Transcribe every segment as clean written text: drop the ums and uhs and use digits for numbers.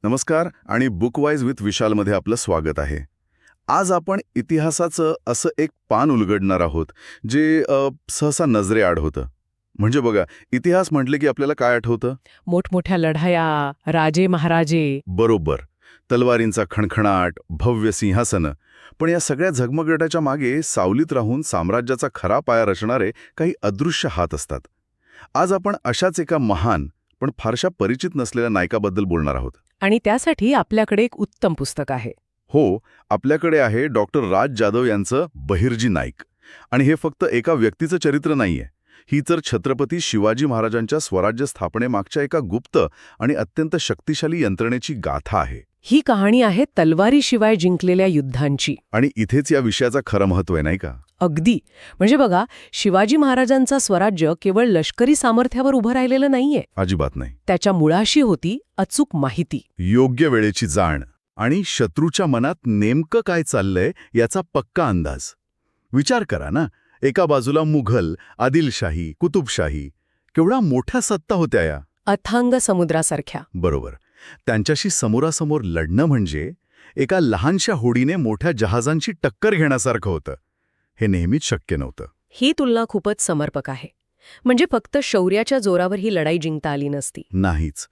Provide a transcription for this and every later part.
नमस्कार आणि बुकवाईज विथ विशालमध्ये आपलं स्वागत आहे. आज आपण इतिहासाचं असं एक पान उलगडणार आहोत जे सहसा नजरेआड होतं. म्हणजे बघा, इतिहास म्हटले की आपल्याला काय आठवतं? मोठमोठ्या लढाया, राजे महाराजे. बरोबर, तलवारींचा खणखणाट, भव्य सिंहासनं. पण या सगळ्या झगमगाटाच्या मागे सावलीत राहून साम्राज्याचा खरा पाया रचणारे काही अदृश्य हात असतात. आज आपण अशाच एका महान पण फारशा परिचित नसलेल्या नायकाबद्दल बोलणार आहोत. आणि त्यासाठी आपल्याकडे एक उत्तम पुस्तक आहे. हो, आपल्याकडे आहे डॉक्टर राज जाधव यांचं बहिर्जी नाईक. आणि हे फक्त एका व्यक्तीचं चरित्र नाहीये. ही तर छत्रपती शिवाजी महाराजांच्या स्वराज्य स्थापनेमागच्या एका गुप्त आणि अत्यंत शक्तिशाली यंत्रणेची गाथा आहे. ही कहाणी आहे तलवारीशिवाय जिंकलेल्या युद्धांची. आणि इथेच या विषयाचं खरं महत्त्व आहे, नाही का? अगदी. म्हणजे बघा, शिवाजी महाराजांचं स्वराज्य केवळ लष्करी सामर्थ्यावर उभं राहिलेलं नाहीये. अजिबात नाही. त्याच्या मुळाशी होती अचूक माहिती, योग्य वेळेची जाण आणि शत्रूच्या मनात नेमकं काय चाललंय याचा पक्का अंदाज. विचार करा ना, एका बाजूला मुघल, आदिलशाही, कुतुबशाही, केवढा मोठ्या सत्ता होत्या या. अथांग समुद्रासारख्या. बरोबर. त्यांच्याशी समोरासमोर लढणं म्हणजे एका लहानशा होडीने मोठ्या जहाजांची टक्कर घेण्यासारखं होतं. हे नेहमीच शक्य नव्हतं. ही तुलना खूपच समर्पक आहे. म्हणजे फक्त शौर्याच्या जोरावर ही लढाई जिंकता आली नसती. नाहीच.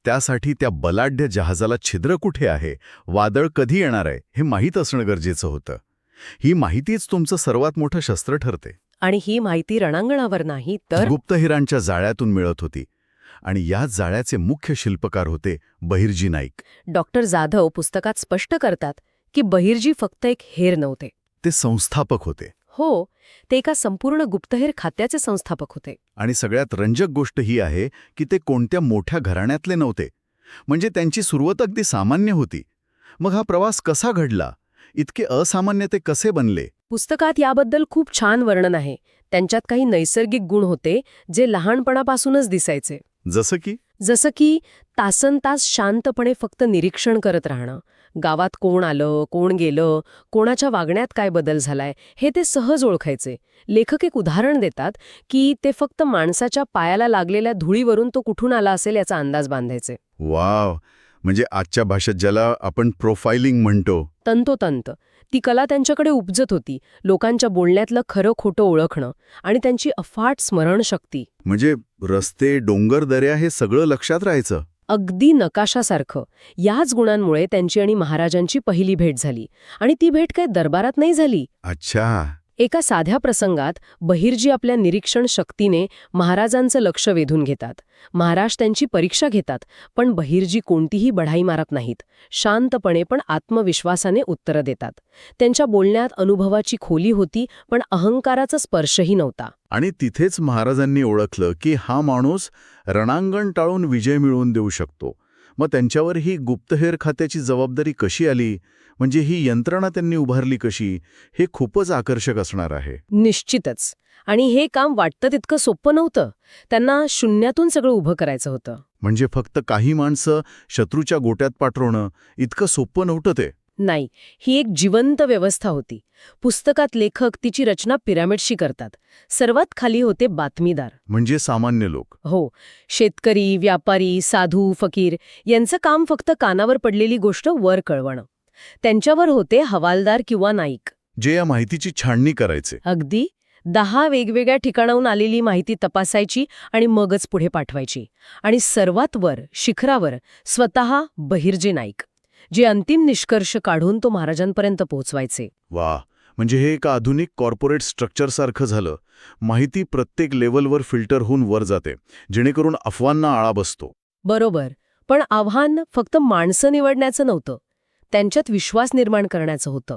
त्यासाठी त्या बलाढ्य जहाजाला छिद्र कुठे आहे, वादळ कधी येणार आहे, हे माहीत असणं गरजेचं होतं. ही माहितीच तुमचं सर्वात मोठं शस्त्र ठरते. आणि ही माहिती रणांगणावर नाही तर गुप्तहेरांच्या जाळ्यातून मिळत होती. आणि या जाळ्याचे मुख्य शिल्पकार होते बहिर्जी नाईक. डॉक्टर जाधव पुस्तकात स्पष्ट करतात की बहिर्जी फक्त एक हेर नव्हते. ते संस्थापक होते. हो, ते एका संपूर्ण गुप्तहेर खात्याचे संस्थापक होते. आणि सगळ्यात रंजक गोष्ट ही आहे की ते कोणत्या मोठ्या घराण्यातले नव्हते. म्हणजे त्यांची सुरुवात अगदी सामान्य होती. मग हा प्रवास कसा घडला? इतके असामान्य ते कसे बनले? पुस्तकात याबद्दल खूप छान वर्णन आहे. त्यांच्यात काही नैसर्गिक गुण होते जे लहानपणापासूनच दिसायचे. जसं की तासनतास शांतपणे फक्त निरीक्षण करत राहणं. गावात कोण आलं, कोण गेलं, कोणाच्या वागण्यात काय बदल झालाय, हे ते सहज ओळखायचे. लेखक एक उदाहरण देतात की ते फक्त माणसाच्या पायाला लागलेल्या धुळीवरून तो कुठून आला असेल याचा अंदाज बांधायचे. वाव, म्हणजे आजच्या भाषेत ज्याला आपण प्रोफाइलिंग म्हणतो. तंतोतंत ती कला त्यांच्याकडे उपजत होती. लोकांच्या बोलण्यातलं खरं खोटं ओळखणं आणि त्यांची अफाट स्मरणशक्ती. म्हणजे रस्ते, डोंगर, दऱ्या हे सगळं लक्षात राहायचं. अगदी नकाशासारखं. याच गुणांमुळे त्यांची आणि महाराजांची पहिली भेट झाली. आणि ती भेट काही दरबारात नाही झाली. अच्छा. एका साध्या प्रसंगात बहिर्जी आपल्या निरीक्षण शक्तीने महाराजांचं लक्ष वेधून घेतात. महाराज त्यांची परीक्षा घेतात, पण बहिर्जी कोणतीही बढाई मारत नाहीत. शांतपणे पण आत्मविश्वासाने उत्तरं देतात. त्यांच्या बोलण्यात अनुभवाची खोली होती, पण अहंकाराचा स्पर्शही नव्हता. आणि तिथेच महाराजांनी ओळखलं की हा माणूस रणांगण टाळून विजय मिळवून देऊ शकतो. मग त्यांच्यावर ही गुप्तहेर खात्याची जबाबदारी कशी आली, म्हणजे ही यंत्रणा त्यांनी उभारली कशी, हे खूपच आकर्षक असणार आहे. निश्चितच. आणि हे काम वाटतं तितकं सोपं नव्हतं. त्यांना शून्यातून सगळं उभं करायचं होतं. म्हणजे फक्त काही माणसं शत्रूच्या गोट्यात पाठवणं इतकं सोपं नव्हतं ते. नाही, ही एक जिवंत व्यवस्था होती. पुस्तकात लेखक तिची रचना पिरामिडशी करतात. सर्वात खाली होते बातमीदार. म्हणजे सामान्य लोक. हो, शेतकरी, व्यापारी, साधू, फकीर यांचं काम फक्त कानावर पडलेली गोष्ट वर कळवणं. त्यांच्यावर होते हवालदार किंवा नाईक, जे या माहितीची छाननी करायचे. अगदी 10 वेगवेगळ्या ठिकाणाहून आलेली माहिती तपासायची आणि मगच पुढे पाठवायची. आणि सर्वात वर, शिखरावर स्वतः बहिर्जी नाईक, जे अंतिम निष्कर्ष काढून तो महाराजांपर्यंत पोहोचवायचे. वा, म्हणजे हे एक आधुनिक कॉर्पोरेट स्ट्रक्चरसारखं झालं. माहिती प्रत्येक लेव्हलवर फिल्टर होऊन वर जाते, जेणेकरून अफवांना आळा बसतो. बरोबर. पण आव्हान फक्त माणसं निवडण्याचं नव्हतं, त्यांच्यात विश्वास निर्माण करण्याचं होतं.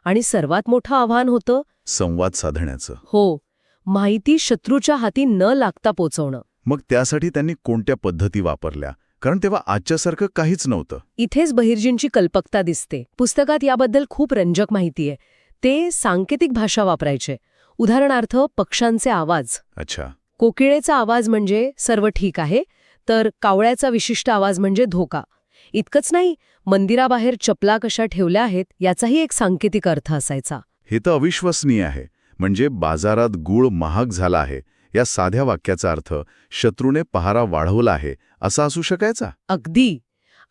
आणि सर्वात मोठं आव्हान होतं संवाद साधण्याचं. हो, माहिती शत्रूच्या हाती न लागता पोचवणं. मग त्यासाठी त्यांनी कोणत्या पद्धती वापरल्या? कारण तेव्हा आजच्यासारखं काहीच नव्हतं. इथेच बहिर्जींची कल्पकता दिसते. पुस्तकात याबद्दल खूप रंजक माहिती आहे. ते सांकेतिक भाषा वापरायचे. उदाहरणार्थ, पक्ष्यांचे आवाज. अच्छा. कोकिळेचा आवाज म्हणजे सर्व ठीक आहे, तर कावळ्याचा विशिष्ट आवाज म्हणजे धोका. इतकंच नाही, मंदिराबाहेर चपला कशा ठेवल्या आहेत याचाही एक सांकेतिक अर्थ असायचा. हे तर अविश्वसनीय आहे. म्हणजे बाजारात गूळ महाग झाला आहे या साध्या वाक्याचा अर्थ शत्रूने पहारा वाढवला आहे असा असू शकायचा. अगदी.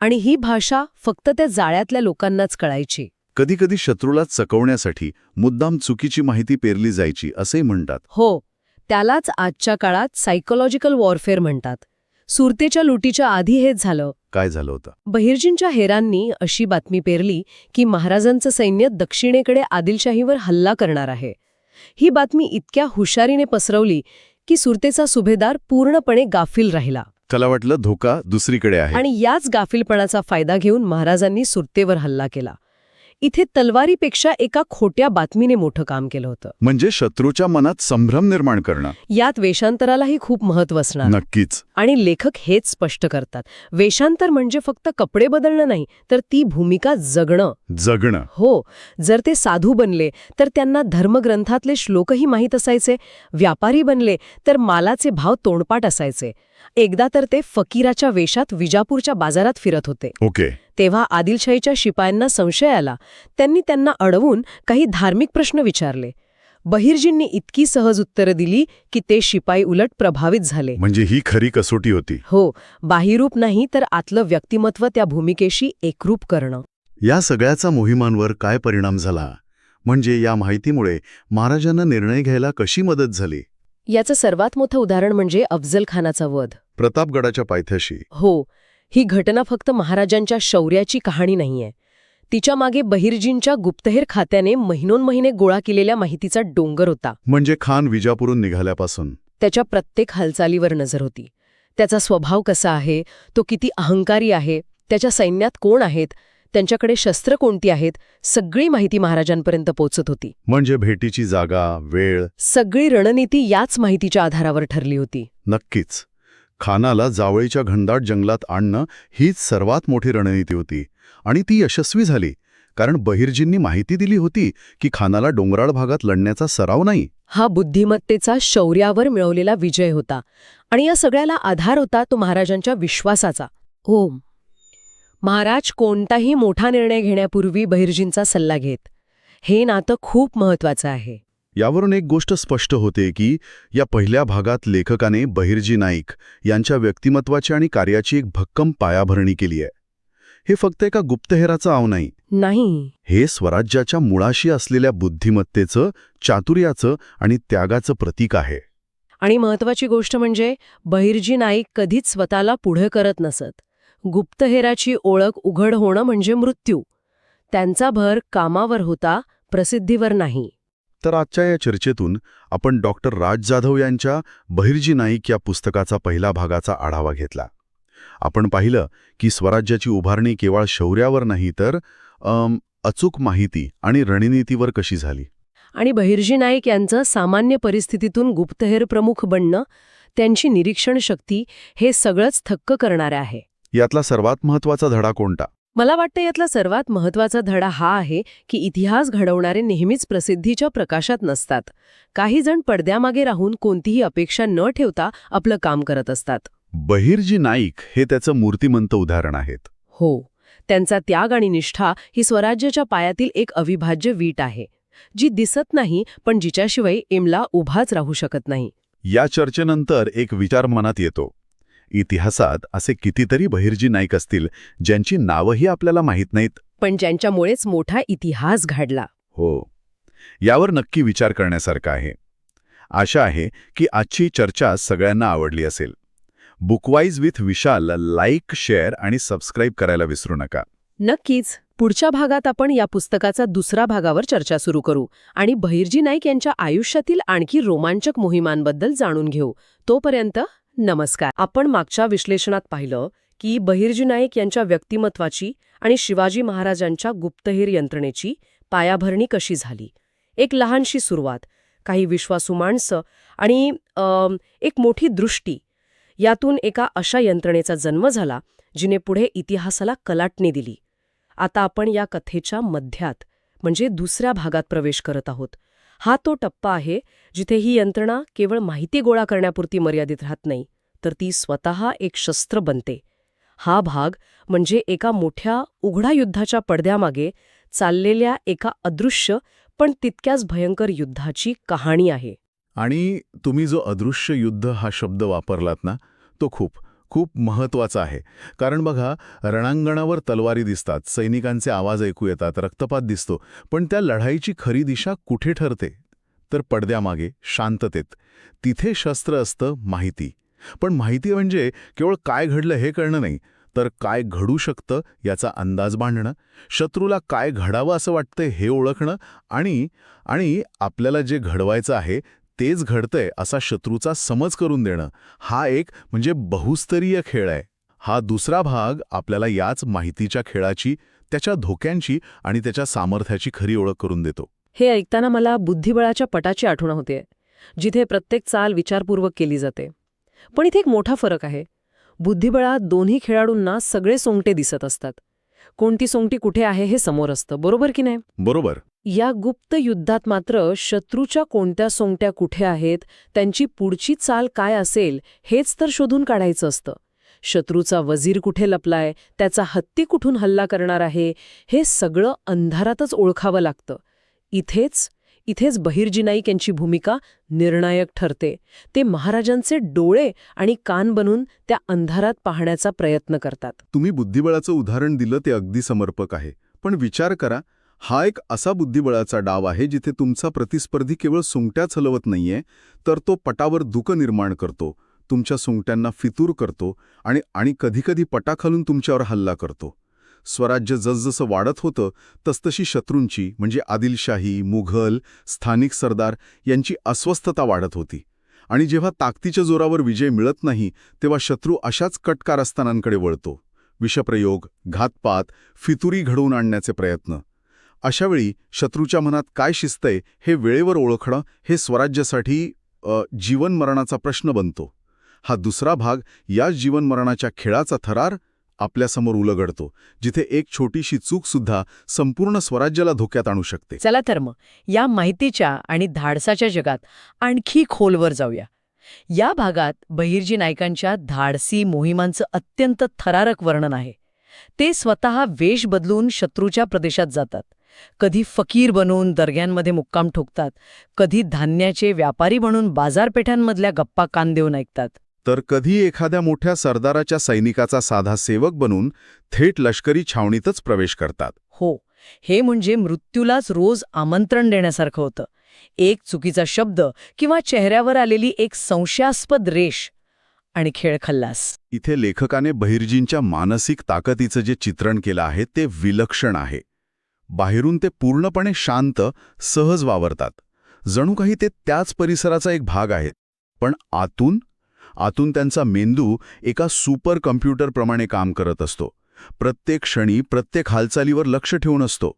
आणि ही भाषा फक्त त्या जाळ्यातल्या लोकांनाच कळायची. कधीकधी शत्रूला चकवण्यासाठी मुद्दाम चुकीची माहिती पेरली जायची असेही म्हणतात. हो, त्यालाच आजच्या काळात सायकोलॉजिकल वॉरफेअर म्हणतात. सुरतेच्या लुटीच्या आधी हेच झालं. काय झालं होतं? बहिर्जींच्या हेरांनी अशी बातमी पेरली की महाराजांचं सैन्य दक्षिणेकडे आदिलशाहीवर हल्ला करणार आहे. ही बातमी इतक्या हुशारीने पसरवली की सुरतेचा सुभेदार पूर्णपणे गाफील राहिला. त्याला वाटलं धोका दुसरीकडे आहे. आणि याच गाफीलपणाचा फायदा घेऊन महाराजांनी सुरतेवर हल्ला केला. इथे तलवारीपेक्षा एका खोट्या बातमीने मोठं काम केलं होतं. म्हणजे शत्रूच्या मनात संभ्रम निर्माण करणं. यात वेषांतरालाही खूप महत्त्व असणार. नक्कीच. आणि लेखक हेच स्पष्ट करतात. वेषांतर म्हणजे फक्त कपडे बदलणं नाही, तर ती भूमिका जगणं. हो, जर ते साधू बनले तर त्यांना धर्मग्रंथातले श्लोकही माहीत असायचे. व्यापारी बनले तर मालाचे भाव तोंडपाठ असायचे. एकदा तर ते फकीराच्या वेशात विजापूरच्या बाजारात फिरत होते. ओके. तेव्हा आदिलशाहीच्या शिपायांना संशय आला. त्यांनी त्यांना अडवून काही धार्मिक प्रश्न विचारले. बहिर्जींनी इतकी सहज उत्तरं दिली की ते शिपाई उलट प्रभावित झाले. म्हणजे ही खरी कसोटी होती. हो, बाह्यरूप नाही तर आतलं व्यक्तिमत्व त्या भूमिकेशी एकरूप करणं. या सगळ्याचा मोहिमांवर काय परिणाम झाला? म्हणजे या माहितीमुळे महाराजांना निर्णय घ्यायला कशी मदत झाली? याचं सर्वात मोठं उदाहरण म्हणजे अफजल खानाचा वध. प्रतापगडाच्या पायथ्याशी. हो, ही घटना फक्त महाराजांच्या शौर्याची कहाणी नाहीये. तिच्या मागे बहिर्जींच्या गुप्तहेर खात्याने महिनोन्महिने गोळा केलेल्या माहितीचा डोंगर होता. म्हणजे खान विजापूरून निघाल्यापासून त्याच्या प्रत्येक हालचालीवर नजर होती. त्याचा स्वभाव कसा आहे, तो किती अहंकारी आहे, त्याच्या सैन्यात कोण आहेत, त्यांच्याकडे शस्त्र कोणती आहेत, सगळी माहिती महाराजांपर्यंत पोचत होती. म्हणजे भेटीची जागा, वेळ, सगळी रणनीती याच माहितीच्या आधारावर ठरली होती. नक्कीच. खानाला जावळीच्या घनदाट जंगलात आणणं हीच सर्वात मोठी रणनीती होती. आणि ती यशस्वी झाली, कारण बहिर्जींनी माहिती दिली होती की खानाला डोंगराळ भागात लढण्याचा सराव नाही. हा बुद्धिमत्तेचा शौर्यावर मिळवलेला विजय होता. आणि या सगळ्याला आधार होता तो महाराजांच्या विश्वासाचा. ओम. महाराज कोणताही मोठा निर्णय घेण्यापूर्वी बहिर्जींचा सल्ला घेत. हे नातं खूप महत्वाचं आहे. यावरून एक गोष्ट स्पष्ट होते की या पहिल्या भागात लेखकाने बहिर्जी नाईक यांच्या व्यक्तिमत्वाची आणि कार्याची एक भक्कम पायाभरणी केली आहे. हे फक्त एका गुप्तहेराचं आव नाही. हे स्वराज्याच्या मुळाशी असलेल्या बुद्धिमत्तेचं, चातुर्याचं आणि त्यागाचं प्रतीक आहे. आणि महत्वाची गोष्ट म्हणजे बहिर्जी नाईक कधीच स्वतःला पुढे करत नसत. गुप्तहेराची ओळख उघड होणं म्हणजे मृत्यू. त्यांचा भर कामावर होता, प्रसिद्धीवर नाही. तर आजच्या या चर्चेतून आपण डॉक्टर राज जाधव यांच्या बहिर्जी नाईक या पुस्तकाचा पहिला भागाचा आढावा घेतला. आपण पाहिलं की स्वराज्याची उभारणी केवळ शौर्यावर नाही तर अचूक माहिती आणि रणनीतीवर कशी झाली. आणि बहिर्जी नाईक यांचं सामान्य परिस्थितीतून गुप्तहेर प्रमुख बनणं, त्यांची निरीक्षण शक्ती, हे सगळंच थक्क करणारे आहे. यातला सर्वात महत्त्वाचा धडा कोणता? मला वाटतं यातला सर्वात महत्त्वाचा धडा हा आहे की इतिहास घडवणारे नेहमीच प्रसिद्धीच्या प्रकाशात नसतात. काही जण पडद्यामागे राहून कोणतीही अपेक्षा न ठेवता आपलं काम करत असतात. बहिर्जी नाईक हे त्याचं मूर्तिमंत उदाहरण आहेत. हो, त्यांचा त्याग आणि निष्ठा ही स्वराज्याच्या पायातील एक अविभाज्य वीट आहे, जी दिसत नाही पण जिच्याशिवाय इमला उभाच राहू शकत नाही. या चर्चेनंतर एक विचार मनात येतो. इतिहासात असे कितीतरी बहिर्जी नाईक असतील ज्यांची नावही आपल्याला माहीत नाहीत, पण ज्यांच्यामुळेच मोठा इतिहास घडला. हो, यावर नक्की विचार करण्यासारखा आहे. आशा आहे की आजची चर्चा सगळ्यांना आवडली असेल. बुकवाईज विथ विशाल लाईक, शेअर आणि सबस्क्राईब करायला विसरू नका. नक्कीच. पुढच्या भागात आपण या पुस्तकाचा दुसरा भागावर चर्चा सुरू करू आणि बहिर्जी नाईक यांच्या आयुष्यातील आणखी रोमांचक मोहिमांबद्दल जाणून घेऊ. तोपर्यंत नमस्कार. आपण मागच्या विश्लेषणात पाहिलं की बहिर्जी नाईक यांच्या व्यक्तिमत्वाची आणि शिवाजी महाराजांच्या गुप्तहेर यंत्रणेची पायाभरणी कशी झाली. एक लहानशी सुरुवात, काही विश्वासू माणसं आणि एक मोठी दृष्टी. यातून एका अशा यंत्रणेचा जन्म झाला जिने पुढे इतिहासाला कलाटणी दिली. आता आपण या कथेच्या मध्यात म्हणजे दुसऱ्या भागात प्रवेश करत आहोत. हा तो टप्पा आहे जिथे ही यंत्रणा केवळ माहिती गोळा करण्यापुरती मर्यादित राहत नाही, तर ती स्वतः एक शस्त्र बनते. हा भाग म्हणजे एका मोठ्या उघड्या युद्धाच्या पडद्यामागे चाललेल्या एका अदृश्य पण तितक्याच भयंकर युद्धाची कहाणी आहे. आणि तुम्ही जो अदृश्य युद्ध हा शब्द वापरलात ना, तो खूप खूप महत्वाचं आहे. कारण बघा, रणांगणावर तलवारी दिसतात, सैनिकांचे आवाज ऐकू येतात, रक्तपात दिसतो, पण त्या लढाईची खरी दिशा कुठे ठरते? तर पडद्यामागे, शांततेत. तिथे शस्त्र असतं माहिती. पण माहिती म्हणजे केवळ काय घडलं हे कळणं नाही, तर काय घडू शकतं याचा अंदाज बांधणं, शत्रूला काय घडावं असं वाटतंय हे ओळखणं, आणि आणि आपल्याला जे घडवायचं आहे तेच घडतंय असा शत्रूचा समज करून देणं. हा एक म्हणजे बहुस्तरीय खेळ आहे. हा दुसरा भाग आपल्याला याच माहितीच्या खेळाची, त्याच्या धोक्यांची आणि त्याच्या सामर्थ्याची खरी ओळख करून देतो. हे ऐकताना मला बुद्धिबळाच्या पटाची आठवण होते, जिथे प्रत्येक चाल विचारपूर्वक केली जाते. पण इथे एक मोठा फरक आहे. बुद्धिबळात दोन्ही खेळाडूंना सगळे सोंगटे दिसत असतात. कोणती सोंगटी कुठे आहे हे समोर असतं, बरोबर की नाही? बरोबर. या गुप्त युद्धात मात्र शत्रूच्या कोणत्या सोंगट्या कुठे आहेत, त्यांची पुढची चाल काय असेल हेच तर शोधून काढायचं असतं. शत्रूचा वजीर कुठे लपलाय, त्याचा हत्ती कुठून हल्ला करणार आहे, हे सगळं अंधारातच ओळखावं लागतं. इथेच बहिर्जी नाईक यांची भूमिका निर्णायक ठरते. ते महाराजांचे डोळे आणि कान बनून त्या अंधारात पाहण्याचा प्रयत्न करतात. तुम्ही बुद्धिबळाचं उदाहरण दिलं ते अगदी समर्पक आहे. पण विचार करा, हा एक असा बुद्धिबळाचा डाव आहे जिथे तुमचा प्रतिस्पर्धी केवळ सोंगट्याच हलवत नाहीये, तर तो पटावर धुकं निर्माण करतो, तुमच्या सोंगट्यांना फितूर करतो आणि कधीकधी पटाखालून तुमच्यावर हल्ला करतो. स्वराज्य जसजसं वाढत होतं तसतशी शत्रूंची म्हणजे आदिलशाही, मुघल, स्थानिक सरदार यांची अस्वस्थता वाढत होती. आणि जेव्हा ताकदीच्या जोरावर विजय मिळत नाही तेव्हा शत्रू अशाच कटकारस्थानांकडे वळतो. विषप्रयोग, घातपात, फितुरी घडवून आणण्याचे प्रयत्न. अशावेळी शत्रूच्या मनात काय शिजतंय हे वेळेवर ओळखणं हे स्वराज्यासाठी जीवनमरणाचा प्रश्न बनतो. हा दुसरा भाग या जीवनमरणाच्या खेळाचा थरार आपल्यासमोर उलगडतो, जिथे एक छोटीशी चूकसुद्धा संपूर्ण स्वराज्याला धोक्यात आणू शकते. चला तर मग या माहितीच्या आणि धाडसाच्या जगात आणखी खोलवर जाऊया. या भागात बहिर्जी नाईकांच्या धाडसी मोहिमांचं अत्यंत थरारक वर्णन आहे. ते स्वतः वेश बदलून शत्रूच्या प्रदेशात जातात. कधी फकीर बनून दर्ग्यांमध्ये मुक्काम ठोकतात, कधी धान्याचे व्यापारी बनून बाजारपेठांमधल्या गप्पा कान देऊन ऐकतात, तर कधी एखाद्या मोठ्या सरदाराच्या सैनिकाचा साधा सेवक बनून थेट लष्करी छावणीतच प्रवेश करतात. हो, हे म्हणजे मृत्यूलाच रोज आमंत्रण देण्यासारखं होतं. एक चुकीचा शब्द किंवा चेहऱ्यावर आलेली एक संशयास्पद रेष आणि खेळ खल्लास. इथे लेखकाने बहिर्जींच्या मानसिक ताकदीचं जे चित्रण केलं आहे ते विलक्षण आहे. बाहेरून ते पूर्णपणे शांत, सहज वावरतात, जणू काही ते त्याच परिसराचा एक भाग आहेत. पण आतून त्यांचा मेंदू एका सुपर कम्प्युटरप्रमाणे काम करत असतो. प्रत्येक क्षणी, प्रत्येक हालचालीवर लक्ष ठेवून असतो.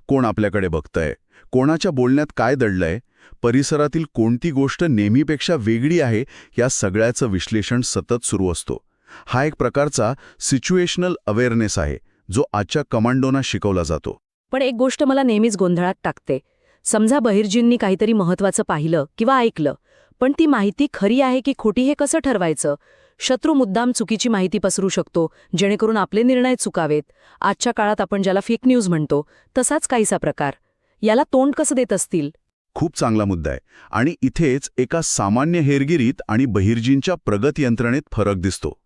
कोण आपल्याकडे बघतंय, कोणाच्या बोलण्यात काय दडलंय, परिसरातील कोणती गोष्ट नेहमीपेक्षा वेगळी आहे, या सगळ्याचं विश्लेषण सतत सुरू असतो. हा एक प्रकारचा सिच्युएशनल अवेअरनेस आहे, जो आजच्या कमांडोंना शिकवला जातो. पण एक गोष्ट मला नेहमीच गोंधळात टाकते. समजा बहिर्जींनी काहीतरी महत्त्वाचं पाहिलं किंवा ऐकलं, पण ती माहिती खरी आहे की खोटी हे कसं ठरवायचं? शत्रू मुद्दाम चुकीची माहिती पसरू शकतो, जेणेकरून आपले निर्णय चुकावेत. आजच्या काळात आपण ज्याला फेक न्यूज म्हणतो, तसाच काहीसा प्रकार. याला तोंड कसं देत असतील? खूप चांगला मुद्दा आहे. आणि इथेच एका सामान्य हेरगिरीत आणि बहिर्जींच्या प्रगत यंत्रणेत फरक दिसतो.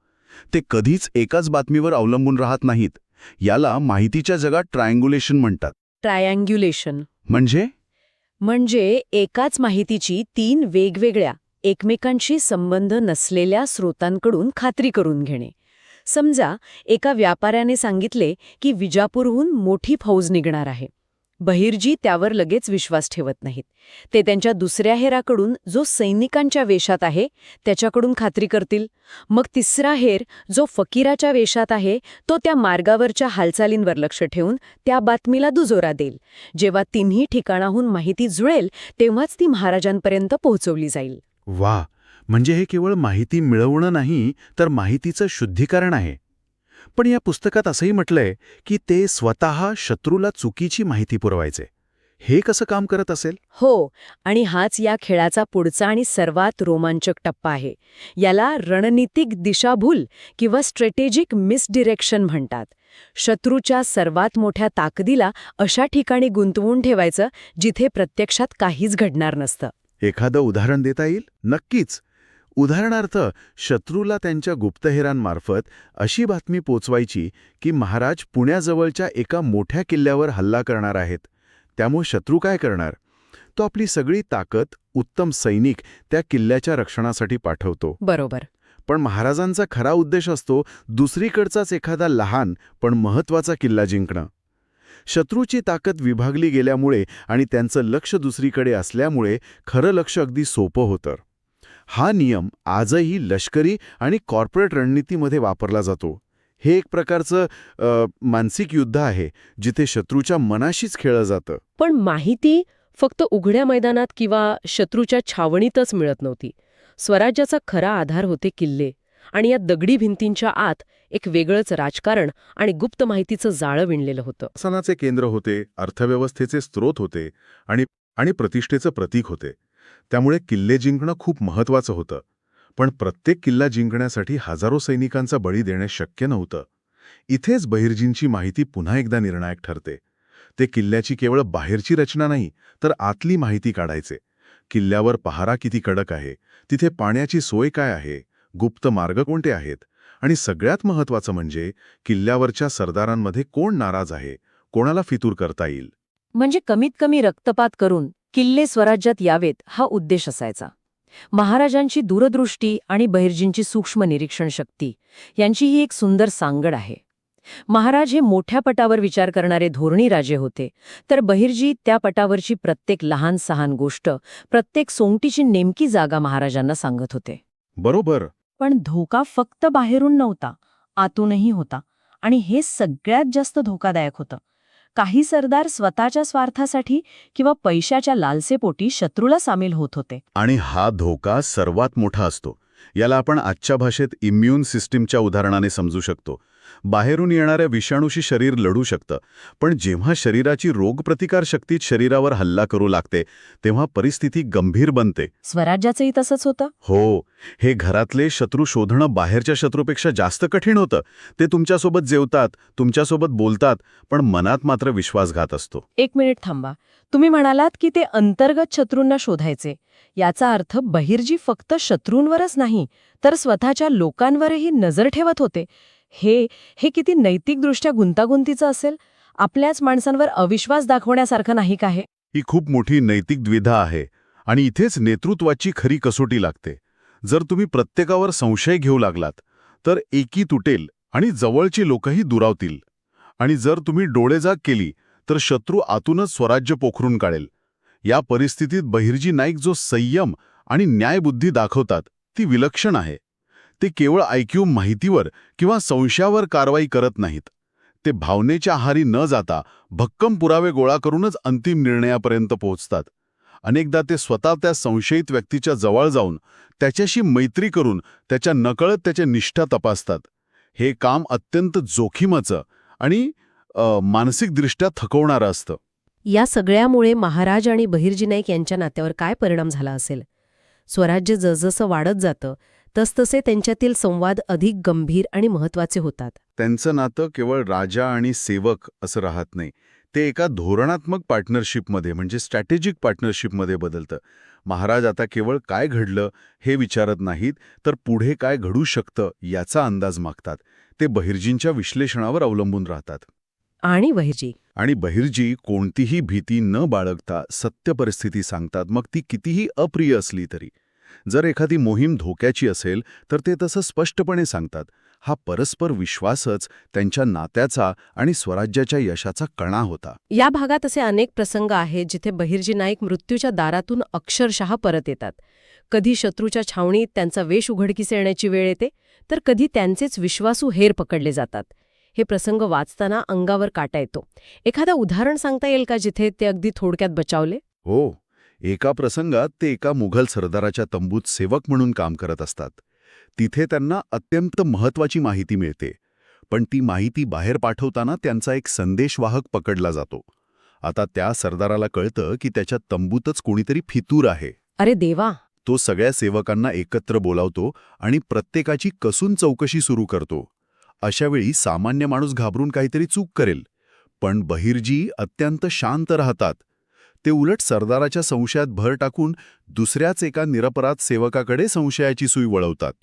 ते कधीच एकाच बातमीवर अवलंबून राहत नाहीत. याला माहितीच्या जगात ट्रायंग्युलेशन म्हणतात. ट्रायंग्युलेशन म्हणजे एकाच माहितीची 3 वेगवेगळ्या, एकमेकांशी संबंध नसलेल्या स्रोतांकडून खात्री करून घेणे. समजा एका व्यापाऱ्याने सांगितले की विजापूरहून मोठी फौज निघणार आहे. बहिर्जी त्यावर लगेच विश्वास ठेवत नाहीत. ते त्यांच्या दुसऱ्या हेराकडून, जो सैनिकांच्या वेशात आहे, त्याच्याकडून खात्री करतील. मग तिसरा हेर, जो फकीराच्या वेशात आहे, तो त्या मार्गावरच्या हालचालींवर लक्ष ठेवून त्या बातमीला दुजोरा देईल. जेव्हा तिन्ही ठिकाणाहून माहिती जुळेल तेव्हाच ती महाराजांपर्यंत पोहोचवली जाईल. वा, म्हणजे हे केवळ माहिती मिळवणं नाही, तर माहितीचं शुद्धीकरण आहे. पण या पुस्तकात असंही म्हटलंय की ते स्वतः शत्रूला चुकीची माहिती पुरवायचे. हे कसं काम करत असेल? हो, आणि हाच या खेळाचा पुढचा आणि सर्वात रोमांचक टप्पा आहे. याला रणनीतिक दिशाभूल किंवा स्ट्रॅटेजिक मिसडिरेक्शन म्हणतात. शत्रूच्या सर्वात मोठ्या ताकदीला अशा ठिकाणी गुंतवून ठेवायचं जिथे प्रत्यक्षात काहीच घडणार नसतं. एखादं उदाहरण देता येईल? नक्कीच. उदाहरणार्थ, शत्रूला त्यांच्या गुप्तहेरांमार्फत अशी बातमी पोचवायची की महाराज पुण्याजवळच्या एका मोठ्या किल्ल्यावर हल्ला करणार आहेत. त्यामुळे शत्रू काय करणार? तो आपली सगळी ताकद, उत्तम सैनिक त्या किल्ल्याच्या रक्षणासाठी पाठवतो. बरोबर. पण महाराजांचा खरा उद्देश असतो दुसरीकडचाच एखादा लहान पण महत्वाचा किल्ला जिंकणं. शत्रूची ताकद विभागली गेल्यामुळे आणि त्यांचं लक्ष दुसरीकडे असल्यामुळे खरं लक्ष अगदी सोपं होतं. हा नियम आजही लष्करी आणि कॉर्पोरेट रणनीतीमध्ये वापरला जातो. हे एक प्रकारचं मानसिक युद्ध आहे, जिथे शत्रूच्या मनाशीच खेळलं जातं. पण माहिती फक्त उघड्या मैदानात किंवा शत्रूच्या छावणीतच मिळत नव्हती. स्वराज्याचा खरा आधार होते किल्ले, आणि या दगडी भिंतींच्या आत एक वेगळंच राजकारण आणि गुप्त माहितीचं जाळं विणलेलं होतं. शासनाचे केंद्र होते, अर्थव्यवस्थेचे स्रोत होते आणि प्रतिष्ठेचं प्रतीक होते. त्यामुळे किल्ले जिंकणं खूप महत्वाचं होतं. पण प्रत्येक किल्ला जिंकण्यासाठी हजारो सैनिकांचा बळी देणे शक्य नव्हतं. इथेच बहिर्जींची माहिती पुन्हा एकदा निर्णायक ठरते. ते किल्ल्याची केवळ बाहेरची रचना नाही, तर आतली माहिती काढायचे. किल्ल्यावर पहारा किती कडक आहे, तिथे पाण्याची सोय काय आहे, गुप्त मार्ग कोणते आहेत, आणि सगळ्यात महत्वाचं म्हणजे किल्ल्यावरच्या सरदारांमध्ये कोण नाराज आहे, कोणाला फितूर करता येईल. म्हणजे कमीत कमी रक्तपात करून किल्ले स्वराज्यात यावेत हा उद्देश असायचा. महाराजांची दूरदृष्टी आणि बहिर्जींची सूक्ष्म निरीक्षण शक्ती यांची ही एक सुंदर सांगड आहे. महाराज हे मोठ्या पटावर विचार करणारे धोरणी राजे होते, तर बहिर्जी त्या पटावरची प्रत्येक लहान सहान गोष्ट, प्रत्येक सोंगटीची नेमकी जागा महाराजांना सांगत होते. बरोबर. पण धोका फक्त बाहेरून नव्हता, आतूनही होता, आणि हे सगळ्यात जास्त धोकादायक होतं. काही सरदार स्वतःच्या स्वार्थासाठी किंवा पैशाच्या लालसेपोटी शत्रूला सामील होत होते. आणि हा धोका सर्वात मोठा असतो. याला आपण आजच्या भाषेत इम्युन सिस्टीमच्या उदाहरणाने समजू शकतो. बाहेरून येणाऱ्या विषाणूशी शरीर लढू शकतं, पण जेव्हा शरीराची रोगप्रतिकार शक्ती शरीरावर हल्ला करू लागते तेव्हा परिस्थिती गंभीर बनते. स्वराज्याचंही तसंच होतं. हो, हे घरातले शत्रू शोधणं बाहेरच्या शत्रूपेक्षा जास्त कठीण होतं. ते तुमच्यासोबत जेवतात, तुमच्यासोबत बोलतात, पण मनात मात्र विश्वासघात असतो. 1 मिनिट थांबा. तुम्ही म्हणालात की ते अंतर्गत शत्रूंना शोधायचे. याचा अर्थ बहिर्जी फक्त शत्रूंवरच नाही, तर स्वतःच्या लोकांवरही नजर ठेवत होते. हे किती नैतिकदृष्ट्या गुंतागुंतीचं असेल. आपल्याच माणसांवर अविश्वास दाखवण्यासारखं नाही का हे? ही खूप मोठी नैतिक द्विधा आहे, आणि इथेच नेतृत्वाची खरी कसोटी लागते. जर तुम्ही प्रत्येकावर संशय घेऊ लागलात तर एकी तुटेल आणि जवळची लोकही दुरावतील. आणि जर तुम्ही डोळेजाग केली तर शत्रू आतूनच स्वराज्य पोखरून काढेल. या परिस्थितीत बहिर्जी नाईक जो संयम आणि न्यायबुद्धी दाखवतात ती विलक्षण आहे. ते केवळ IQ माहितीवर किंवा संशयावर कारवाई करत नाहीत. ते भावनेच्या आहारी न जाता भक्कम पुरावे गोळा करूनच अंतिम निर्णयापर्यंत पोहोचतात. अनेकदा ते स्वतः त्या संशयित व्यक्तीच्या जवळ जाऊन त्याच्याशी मैत्री करून त्याच्या नकळत त्याच्या निष्ठा तपासतात. हे काम अत्यंत जोखीमाचं आणि मानसिकदृष्ट्या थकवणारं असतं. या सगळ्यामुळे महाराज आणि बहिर्जी नाईक यांच्या नात्यावर काय परिणाम झाला असेल? स्वराज्य जसजसं वाढत जातं तसतसे त्यांच्यातील संवाद अधिक गंभीर आणि महत्वाचे होतात. त्यांचं नातं केवळ राजा आणि सेवक असं राहत नाही. ते एका धोरणात्मक पार्टनरशिपमध्ये म्हणजे स्ट्रॅटेजिक पार्टनरशिपमध्ये बदलतं. महाराज आता केवळ काय घडलं हे विचारत नाहीत, तर पुढे काय घडू शकतं याचा अंदाज मागतात. ते बहिर्जींच्या विश्लेषणावर अवलंबून राहतात. आणि बहिर्जी कोणतीही भीती न बाळगता सत्य परिस्थिती सांगतात, मग ती कितीही अप्रिय असली तरी. जर एखादी मोहीम धोक्याची असेल तर ते तसं स्पष्टपणे सांगतात. हा परस्पर विश्वासच त्यांच्या नात्याचा आणि स्वराज्याच्या यशाचा कणा होता. या भागात असे अनेक प्रसंग आहेत जिथे बहिर्जी नाईक मृत्यूच्या दारातून अक्षरशः परत येतात. कधी शत्रूच्या छावणीत त्यांचा वेश उघडकीस येण्याची वेळ येते, तर कधी त्यांचेच विश्वासू हेर पकडले जातात. हे प्रसंग वाचताना अंगावर काटा येतो. एखादं उदाहरण सांगता येईल का जिथे ते अगदी थोडक्यात बचावले? हो, एका प्रसंगात ते एका मुघल सरदाराच्या तंबूत सेवक म्हणून काम करत असतात. तिथे त्यांना अत्यंत महत्वाची माहिती मिळते, पण ती माहिती बाहेर पाठवताना त्यांचा एक संदेशवाहक पकडला जातो. आता त्या सरदाराला कळतं की त्याच्या तंबूतच कोणीतरी फितूर आहे. अरे देवा! तो सगळ्या सेवकांना एकत्र बोलावतो आणि प्रत्येकाची कसून चौकशी सुरू करतो. अशावेळी सामान्य माणूस घाबरून काहीतरी चूक करेल, पण बहिर्जी अत्यंत शांत राहतात. ते उलट सरदाराच्या संशयात भर टाकून दुसऱ्याच एका निरपराध सेवकाकडे संशयाची सुई वळवतात.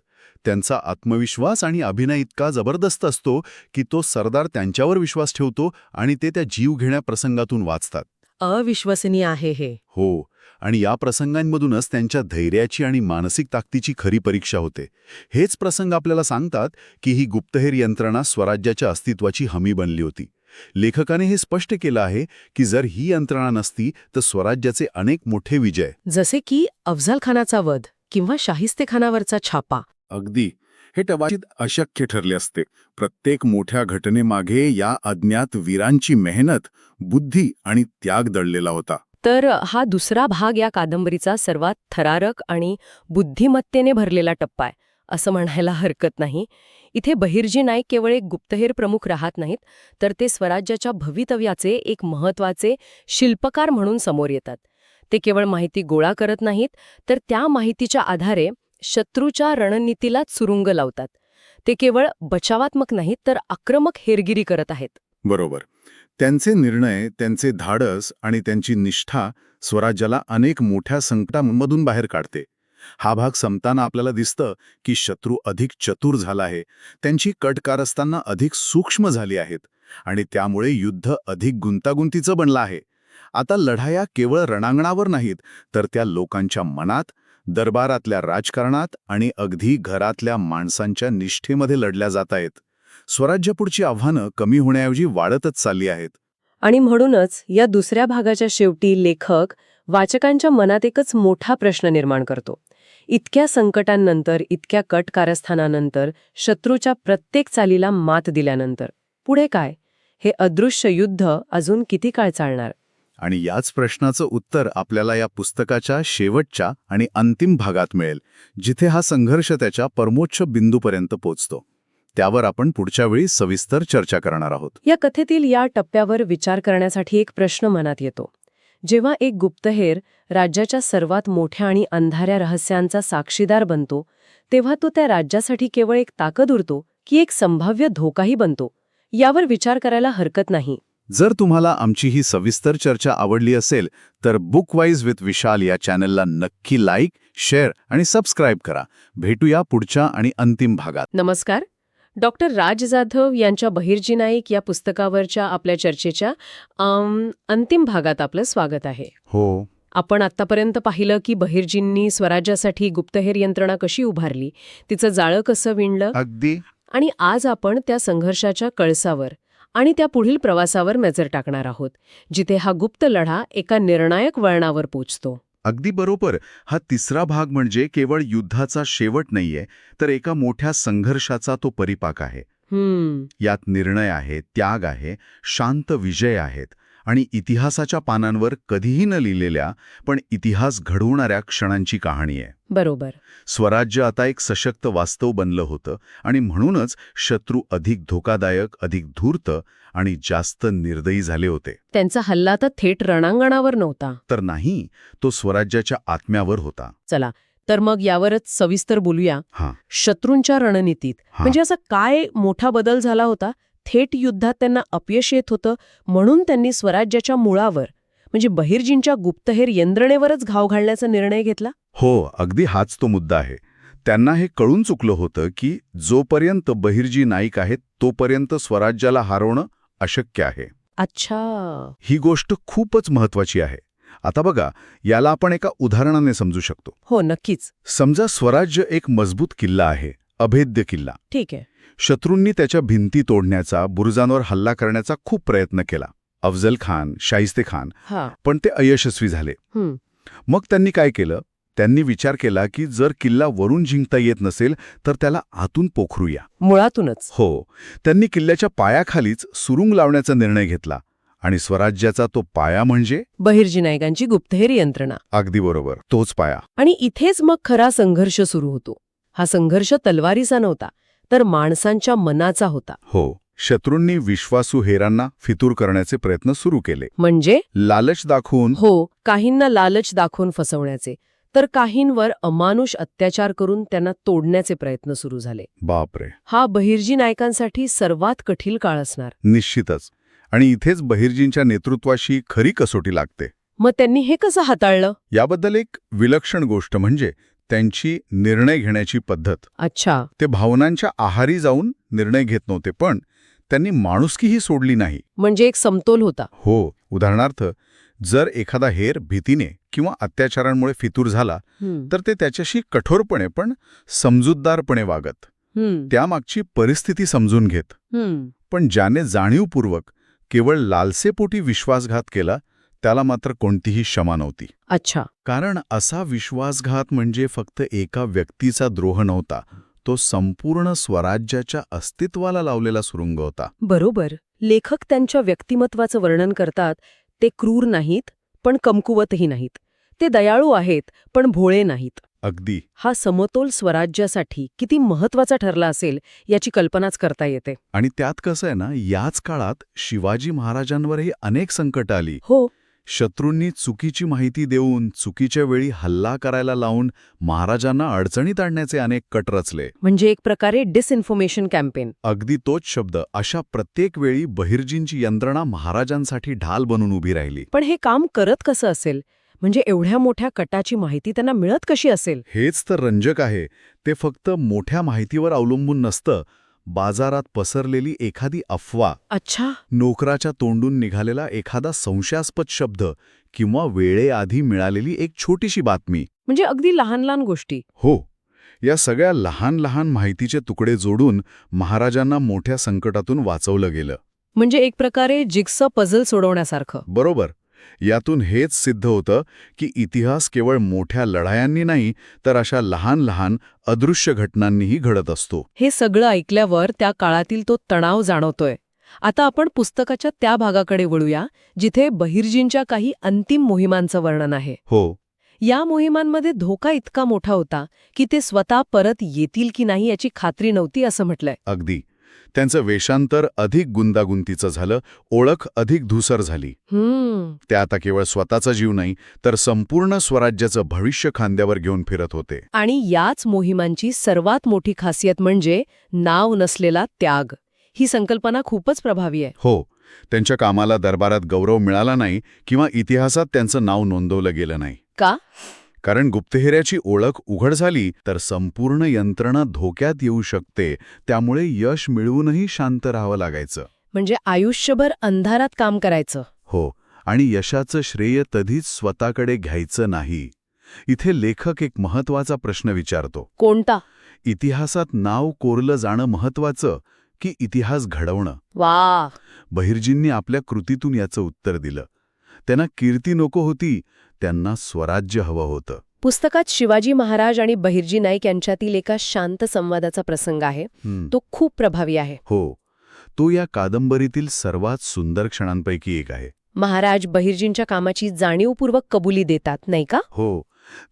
त्यांचा आत्मविश्वास आणि अभिनय इतका जबरदस्त असतो की तो सरदार त्यांच्यावर विश्वास ठेवतो आणि ते त्या जीवघेण्या प्रसंगातून वाचतात. अविश्वसनीय आहे हे. हो, आणि या प्रसंगांमधूनच त्यांच्या धैर्याची आणि मानसिक ताकदीची खरी परीक्षा होते. हेच प्रसंग आपल्याला सांगतात की ही गुप्तहेर यंत्रणा स्वराज्याच्या अस्तित्वाची हमी बनली होती. लेखकाने हे स्पष्ट केलं आहे की जर ही यंत्रणा नसती तर स्वराज्याचे अनेक मोठे विजय, जसे की अफझल खानाचा वध किंवा शाहिस्तेखानावरचा छापा, अगदी हे कदाचित अशक्य ठरले असते. प्रत्येक मोठ्या घटनेमागे या अज्ञात वीरांची मेहनत, बुद्धी आणि त्याग दडलेला होता. तर हा दुसरा भाग या कादंबरीचा सर्वात थरारक आणि बुद्धिमत्तेने भरलेला टप्पा आहे असं म्हणायला हरकत नाही. इथे बहिर्जी नाईक केवळ एक गुप्तहेर प्रमुख राहत नाहीत, तर ते स्वराज्याच्या भवितव्याचे एक महत्त्वाचे शिल्पकार म्हणून समोर येतात. ते केवळ माहिती गोळा करत नाहीत, तर त्या माहितीच्या आधारे शत्रूच्या रणनीतीलाच सुरुंग लावतात. ते केवळ बचावात्मक नाहीत, तर आक्रमक हेरगिरी करत आहेत. बरोबर. त्यांचे निर्णय, त्यांचे धाडस आणि त्यांची निष्ठा स्वराज्याला अनेक मोठ्या संकटांमधून बाहेर काढते. हा भाग संपताना आपल्याला दिसतं की शत्रू अधिक चतुर झाला आहे, त्यांची कट कारस्थानं अधिक सूक्ष्म झाली आहेत आणि त्यामुळे युद्ध अधिक गुंतागुंतीचं बनलं आहे. आता लढाया केवळ रणांगणावर नाहीत, तर त्या लोकांच्या मनात, दरबारातल्या राजकारणात आणि अगदी घरातल्या माणसांच्या निष्ठेमध्ये लढल्या जात आहेत. स्वराज्यापुढची आव्हानं कमी होण्याऐवजी वाढतच चालली आहेत. आणि म्हणूनच या दुसऱ्या भागाच्या शेवटी लेखक वाचकांच्या मनात एकच मोठा प्रश्न निर्माण करतो. इतक्या संकटांनंतर, इतक्या कट कारस्थानानंतर, शत्रूच्या प्रत्येक चालीला मात दिल्यानंतर पुढे काय? हे अदृश्य युद्ध अजून किती काळ चालणार? आणि याच प्रश्नाचं उत्तर आपल्याला या पुस्तकाच्या शेवटच्या आणि अंतिम भागात मिळेल, जिथे हा संघर्ष त्याच्या परमोच्च बिंदूपर्यंत पोचतो. त्यावर आपण पुढच्या वेळी सविस्तर चर्चा करणार आहोत. या कथेतील या टप्प्यावर विचार करण्यासाठी एक प्रश्न मनात येतो. जेव्हा एक गुप्तहेर राज्याच्या सर्वात मोठ्या आणि अंधाऱ्या रहस्यांचा साक्षीदार बनतो, तेव्हा तो त्या राज्यासाठी केवळ एक ताकद उरतो की एक संभाव्य धोकाही बनतो? यावर विचार करायला हरकत नाही. जर तुम्हाला आमची ही सविस्तर चर्चा आवडली असेल तर बुकवाईज विथ विशाल या चॅनलला नक्की लाईक, शेअर आणि सबस्क्राईब करा. भेटूया पुढच्या आणि अंतिम भागात. नमस्कार. डॉक्टर राज जाधव यांच्या बहिर्जी नाईक या पुस्तकावरच्या आपल्या चर्चेच्या अंतिम भागात आपलं स्वागत आहे. हो, आपण आत्तापर्यंत पाहिलं की बहिर्जींनी स्वराज्यासाठी गुप्तहेर यंत्रणा कशी उभारली, तिचं जाळं कसं विणलं, अगदी. आणि आज आपण त्या संघर्षाच्या कळसावर आणि त्या पुढील प्रवासावर नजर टाकणार आहोत, जिथे हा गुप्त लढा एका निर्णायक वळणावर पोचतो. अगदी बरोबर. हा तिसरा भाग म्हणजे केवळ युद्धाचा शेवट नाहीये, तर एका मोठ्या संघर्षाचा तो परिपाक आहे. यात निर्णय आहे, त्याग आहे, शांत विजय आहेत आणि इतिहासाच्या पानांवर कधीही न लिहिलेल्या पण इतिहास घडवणाऱ्या क्षणांची कहाणी आहे. बरोबर. स्वराज्य आता एक सशक्त वास्तव बनलं होतं आणि म्हणूनच शत्रू अधिक धोकादायक, अधिक धूर्त आणि जास्त निर्दयी झाले होते. त्यांचा हल्ला तर थेट रणांगणावर नव्हता. तर नाही, तो स्वराज्याच्या आत्म्यावर होता. चला तर मग यावरच सविस्तर बोलूया. हां. शत्रूंच्या रणनीतीत म्हणजे असा काय मोठा बदल झाला होता? थेट युद्धात त्यांना अपयश येत होतं, म्हणून त्यांनी स्वराज्याच्या मुळावर म्हणजे बहिर्जींच्या गुप्तहेर यंत्रणेवरच घाव घालण्याचा निर्णय घेतला. हो, अगदी हाच तो मुद्दा आहे. त्यांना हे कळून चुकलं होतं की जोपर्यंत बहिर्जी नाईक आहेत तोपर्यंत स्वराज्याला हरवणं अशक्य आहे. अच्छा. ही गोष्ट खूपच महत्वाची आहे. आता बघा, याला आपण एका उदाहरणाने समजू शकतो. हो, नक्कीच. समजा स्वराज्य एक मजबूत किल्ला आहे, अभेद्य किल्ला. ठीक आहे. शत्रूंनी त्याच्या भिंती तोडण्याचा, बुरुजांवर हल्ला करण्याचा खूप प्रयत्न केला. अफझल खान, शाहिस्तेखान, पण ते अयशस्वी झाले. मग त्यांनी काय केलं? त्यांनी विचार केला की जर किल्ला वरून जिंकता येत नसेल तर त्याला आतून पोखरूया. मुळातूनच. हो, त्यांनी किल्ल्याच्या पायाखालीच सुरुंग लावण्याचा निर्णय घेतला आणि स्वराज्याचा तो पाया म्हणजे बहिर्जी नाईकांची गुप्तहेर यंत्रणा. अगदी बरोबर, तोच पाया. आणि इथेच मग खरा संघर्ष सुरू होतो. हा संघर्ष तलवारीचा नव्हता, तर माणसांच्या मनाचा होता. हो, शत्रूंनी विश्वासू हेरांना फितूर करण्याचे प्रयत्न सुरू केले. म्हणजे लालच दाखवून. हो, काहींना लालच दाखवून फसवण्याचे, तर काहींवर अमानुष अत्याचार करून त्यांना तोडण्याचे प्रयत्न सुरू झाले. बापरे. हा बहिर्जी नायकांसाठी सर्वात कठीण काळ असणार. निश्चितच. आणि इथेच बहिर्जींच्या नेतृत्वाशी खरी कसोटी लागते. मग त्यांनी हे कसं हाताळलं? याबद्दल एक विलक्षण गोष्ट म्हणजे त्यांची निर्णय घेण्याची पद्धत. अच्छा. ते भावनांच्या आहारी जाऊन निर्णय घेत नव्हते, पण त्यांनी माणुसकीही सोडली नाही. म्हणजे एक समतोल होता. हो, उदाहरणार्थ जर एखादा हेर भीतीने किंवा अत्याचारांमुळे फितूर झाला तर ते त्याच्याशी कठोरपणे पण समजूतदारपणे वागत, त्यामागची परिस्थिती समजून घेत. पण ज्याने जाणीवपूर्वक केवळ लालसेपोटी विश्वासघात केला त्याला मात्र कोणतीही क्षमा नव्हती. अच्छा. कारण असा विश्वासघात म्हणजे फक्त एका व्यक्तीचा द्रोह नव्हता, तो संपूर्ण स्वराज्याच्या अस्तित्वाला लावलेला सुरुंग होता. बरोबर. लेखक त्यांच्या व्यक्तिमत्वाचं वर्णन करतात. ते क्रूर नाहीत, पण कमकुवतही नाहीत. ते दयाळू आहेत, पण भोळे नाहीत. अगदी. हा समतोल स्वराज्यासाठी किती महत्वाचा ठरला असेल याची कल्पनाच करता येते. आणि त्यात कसं आहे ना, याच काळात शिवाजी महाराजांवरही अनेक संकट आली. हो. शत्रूंनी चुकीची माहिती देऊन चुकीच्या वेळी हल्ला करायला लावून महाराजांना अडचणीत आणण्याचे अनेक कट रचले. म्हणजे एक प्रकारे डिसइन्फॉर्मेशन कॅम्पेन. अगदी तोच शब्द. अशा प्रत्येक वेळी बहिर्जींची यंत्रणा महाराजांसाठी ढाल बनून उभी राहिली. पण हे काम करत कसं असेल? म्हणजे एवढ्या मोठ्या कटाची माहिती त्यांना मिळत कशी असेल? हेच तर रंजक आहे. ते फक्त मोठ्या माहितीवर अवलंबून नसतं. बाजारात पसरलेली एखादी अफवा, अच्छा. नोकराच्या तोंडून निघालेला एखादा संशयास्पद शब्द किंवा वेळेआधी मिळालेली एक छोटीशी बातमी. म्हणजे अगदी लहान लहान गोष्टी. हो, या सगळ्या लहान लहान माहितीचे तुकडे जोडून महाराजांना मोठ्या संकटातून वाचवलं गेलं. म्हणजे एक प्रकारे जिग्सॉ पझल सोडवण्यासारखं. बरोबर. यातून हेच सिद्ध होतं की इतिहास केवळ मोठ्या लढायांनी नाही तर अशा लहान लहान अदृश्य घटनांनीही घडत असतो. हे सगळं ऐकल्यावर त्या काळातील तो तणाव जाणवतोय. आता आपण पुस्तकाच्या त्या भागाकडे वळूया जिथे बहिर्जींच्या काही अंतिम मोहिमांचं वर्णन आहे. हो. या मोहिमांमध्ये धोका इतका मोठा होता की ते स्वतः परत येतील की नाही याची खात्री नव्हती असं म्हटलंय. अगदी. त्यांचं वेषांतर अधिक गुंतागुंतीचं झालं, ओळख अधिक धूसर झाली. ते आता केवळ स्वतःचा जीव नाही तर संपूर्ण स्वराज्याचं भविष्य खांद्यावर घेऊन फिरत होते. आणि याच मोहिमांची सर्वात मोठी खासियत म्हणजे नाव नसलेला त्याग. ही संकल्पना खूपच प्रभावी आहे. हो. त्यांच्या कामाला दरबारात गौरव मिळाला नाही किंवा इतिहासात त्यांचं नाव नोंदवलं गेलं नाही. का? कारण गुप्तहेऱ्याची ओळख उघड झाली तर संपूर्ण यंत्रणा धोक्यात येऊ शकते. त्यामुळे यश मिळवूनही शांत राहावं लागायचं. म्हणजे आयुष्यभर अंधारात काम करायचं. हो. आणि यशाचं श्रेय कधीच स्वतःकडे घ्यायचं नाही. इथे लेखक एक महत्वाचा प्रश्न विचारतो. कोणता? इतिहासात नाव कोरलं जाणं महत्वाचं की इतिहास घडवणं? वा. बहिर्जींनी आपल्या कृतीतून याचं उत्तर दिलं. त्यांना कीर्ती नको होती, त्यांना स्वराज्य हवं होतं. पुस्तकात शिवाजी महाराज आणि बहिर्जी नाईक यांच्यातील एका शांत संवादाचा प्रसंग आहे. तो खूप प्रभावी आहे. हो. तो या कादंबरीतील सर्वात सुंदर क्षणांपैकी एक आहे. महाराज बहिर्जींच्या कामाची जाणीवपूर्वक कबुली देतात, नाही का? हो.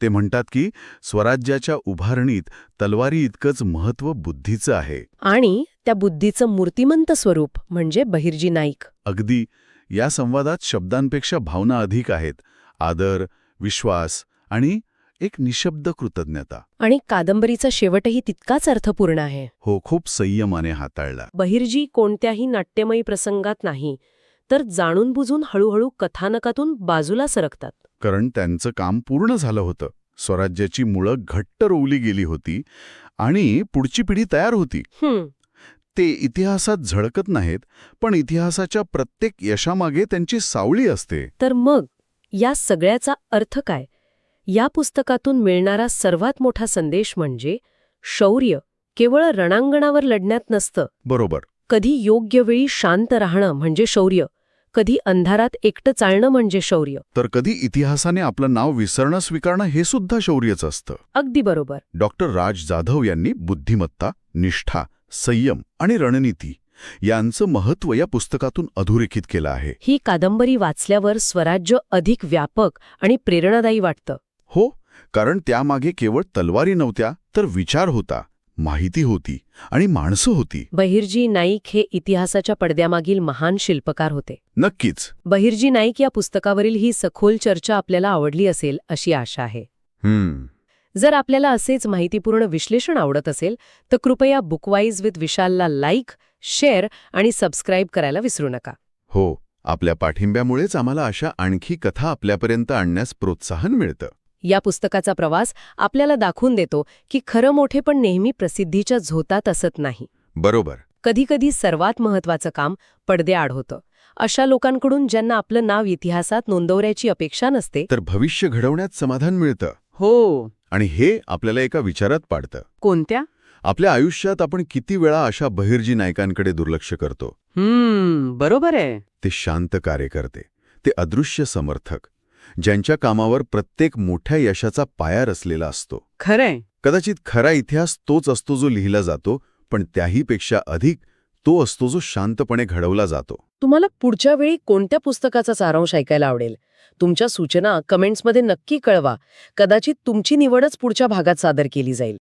ते म्हणतात की स्वराज्याच्या उभारणीत तलवारी इतकंच महत्त्व बुद्धीचं आहे. आणि त्या बुद्धीचं मूर्तिमंत स्वरूप म्हणजे बहिर्जी नाईक. अगदी. या संवादात शब्दांपेक्षा भावना अधिक आहेत. आदर, विश्वास आणि एक निशब्द कृतज्ञता. आणि कादंबरीचा शेवटही तितकाच अर्थपूर्ण आहे. हो, खूप संयमाने हाताळला. बहिर्जी कोणत्याही नाट्यमयी प्रसंगात नाही तर जाणून बुजून हळूहळू कथानकातून बाजूला सरकतात. कारण त्यांचं काम पूर्ण झालं होतं. स्वराज्याची मुळं घट्ट रोवली गेली होती आणि पुढची पिढी तयार होती. ते इतिहासात झळकत नाहीत, पण इतिहासाच्या प्रत्येक यशामागे त्यांची सावळी असते. तर मग या सगळ्याचा अर्थ काय? या पुस्तकातून मिळणारा सर्वात मोठा संदेश म्हणजे शौर्य केवळ रणांगणावर लढण्यात नसतं. बरोबर. कधी योग्य वेळी शांत राहणं म्हणजे शौर्य, कधी अंधारात एकटं चालणं म्हणजे शौर्य, तर कधी इतिहासाने आपलं नाव विसरणं स्वीकारणं हे सुद्धा शौर्यच असतं. अगदी बरोबर. डॉक्टर राज जाधव यांनी बुद्धिमत्ता, निष्ठा, संयम आणि रणनीती यांचं महत्त्व या पुस्तकातून अधोरेखित केलं आहे. ही कादंबरी वाचल्यावर स्वराज्य अधिक व्यापक आणि प्रेरणादायी वाटतं. हो, कारण त्यामागे केवळ तलवारी नव्हत्या तर विचार होता, माहिती होती आणि माणसं होती. बहिर्जी नाईक हे इतिहासाच्या पडद्यामागील महान शिल्पकार होते. नक्कीच. बहिर्जी नाईक या पुस्तकावरील ही सखोल चर्चा आपल्याला आवडली असेल अशी आशा आहे. जर आपल्याला असेच माहितीपूर्ण विश्लेषण आवडत असेल तर कृपया बुकवाईज विथ विशालला लाईक, शेअर आणि सबस्क्राईब करायला विसरू नका. हो, आपल्या पाठिंब्यामुळेच आम्हाला अशा आणखी कथा आपल्यापर्यंत आणण्यास प्रोत्साहन मिळतं. या पुस्तकाचा प्रवास आपल्याला दाखवून देतो की खरं मोठेपण नेहमी प्रसिद्धीच्या झोतात असत नाही. बरोबर. कधीकधी सर्वात महत्वाचं काम पडद्याआड होतं. अशा लोकांकडून ज्यांना आपलं नाव इतिहासात नोंदवण्याची अपेक्षा नसते. तर भविष्य घडवण्यात समाधान मिळतं. हो. आणि हे आपल्याला एका विचारात पाडतं. कोणत्या? आपल्या आयुष्यात आपण किती वेळा अशा बहिर्जी नायकांकडे दुर्लक्ष करतो. बरोबर आहे. ते शांत कार्यकर्ते, ते अदृश्य समर्थक, ज्यांच्या कामावर प्रत्येक मोठ्या यशाचा पाया रचलेला असतो. खरंय. कदाचित खरा इतिहास तोच असतो जो लिहिला जातो, पण त्याहीपेक्षा अधिक तो असतो जो शांतपणे घडवला जातो. तुम्हाला पुढच्या वेळी कोणत्या पुस्तकाचा सारांश ऐकायला आवडेल? तुमच्या सूचना कमेंट्समध्ये नक्की कळवा. कदाचित तुमची निवडच पुढच्या भागात सादर केली जाईल.